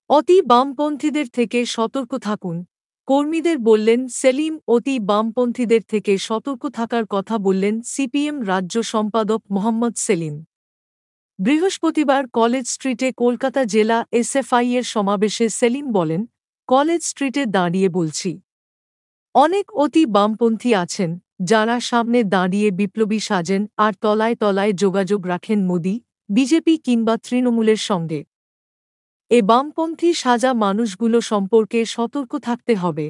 অতি বামপন্থীদের থেকে সতর্ক থাকুন, কর্মীদের বললেন সেলিম। অতি বামপন্থীদের থেকে সতর্ক থাকার কথা বললেন সিপিএম রাজ্য সম্পাদক মোহাম্মদ সেলিম। বৃহস্পতিবার কলেজ স্ট্রিটে কলকাতা জেলা এসএফআই-এর সমাবেশে সেলিম বলেন, কলেজ স্ট্রিটে দাঁড়িয়ে বলছি, অনেক অতি বামপন্থী আছেন, যাঁরা সামনে দাঁড়িয়ে বিপ্লবী সাজেন আর তলায় তলায় যোগাযোগ রাখেন মোদি, বিজেপি কিংবা তৃণমূলের সঙ্গে। এ বামপন্থী সাজা মানুষগুলো সম্পর্কে সতর্ক থাকতে হবে।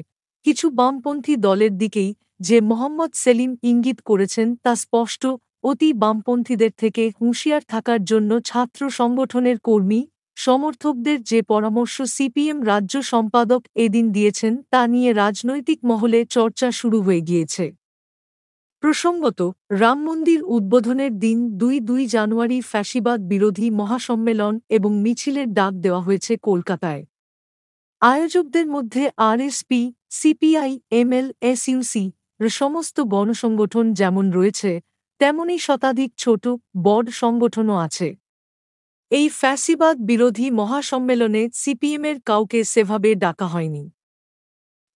কিছু বামপন্থী দলের দিকেই যে মোহাম্মদ সেলিম ইঙ্গিত করেছেন তা স্পষ্ট। অতি বামপন্থীদের থেকে হুঁশিয়ার থাকার জন্য ছাত্র সংগঠনের কর্মী সমর্থকদের যে পরামর্শ সিপিএম রাজ্য সম্পাদক এদিন দিয়েছেন তা নিয়ে রাজনৈতিক মহলে চর্চা শুরু হয়ে গিয়েছে। প্রসঙ্গত, রাম মন্দির উদ্বোধনের দিন ২ জানুয়ারি ফ্যাসিবাদ বিরোধী মহাসম্মেলন এবং মিছিলের ডাক দেওয়া হয়েছে কলকাতায়। আয়োজকদের মধ্যে আরএসপি, সিপিআই, এমএল, এসইউসি র সমস্ত গণসংগঠন যেমন রয়েছে, তেমনি শতাধিক ছোট বড় সংগঠনও আছে। এই ফ্যাসিবাদ বিরোধী মহাসম্মেলনে সিপিএমের কাউকে সেভাবে ডাকা হয়নি।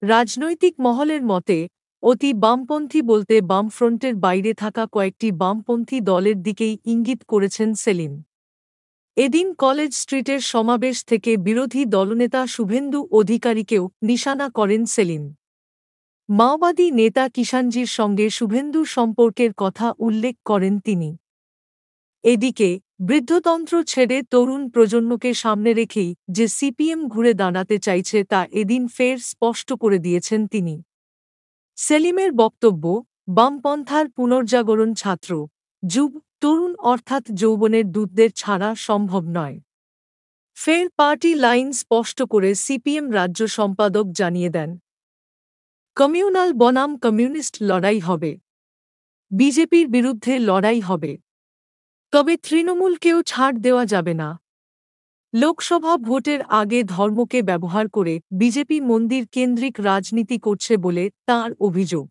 রাজনৈতিক মহলের মতে, অতি বামপন্থী বলতে বামফ্রন্টের বাইরে থাকা কয়েকটি বামপন্থী দলের দিকেই ইঙ্গিত করেছেন সেলিম। এদিন কলেজ স্ট্রিটের সমাবেশ থেকে বিরোধী দলনেতা শুভেন্দু অধিকারীকেও নিশানা করেন সেলিম। মাওবাদী নেতা কিষাণজির সঙ্গে শুভেন্দুর সম্পর্কের কথা উল্লেখ করেন তিনি। এদিকে বৃদ্ধতন্ত্র ছেড়ে তরুণ প্রজন্মকে সামনে রেখেই যে সিপিএম ঘুরে দাঁড়াতে চাইছে তা এদিন ফের স্পষ্ট করে দিয়েছেন তিনি। সেলিমের বক্তব্য, বামপন্থার পুনর্জাগরণ ছাত্র, যুব, তরুণ অর্থাৎ যৌবনের দূতদের ছাড়া সম্ভব নয়। ফের পার্টি লাইন স্পষ্ট করে সিপিএম রাজ্য সম্পাদক জানিয়ে দেন, কমিউনাল বনাম কমিউনিস্ট লড়াই হবে, বিজেপির বিরুদ্ধে লড়াই হবে, তবে তৃণমূলকেও ছাড় দেওয়া যাবে না। লোকসভা ভোটের আগে ধর্মকে ব্যবহার করে বিজেপি মন্দির কেন্দ্রিক রাজনীতি করছে বলে তাঁর অভিযোগ।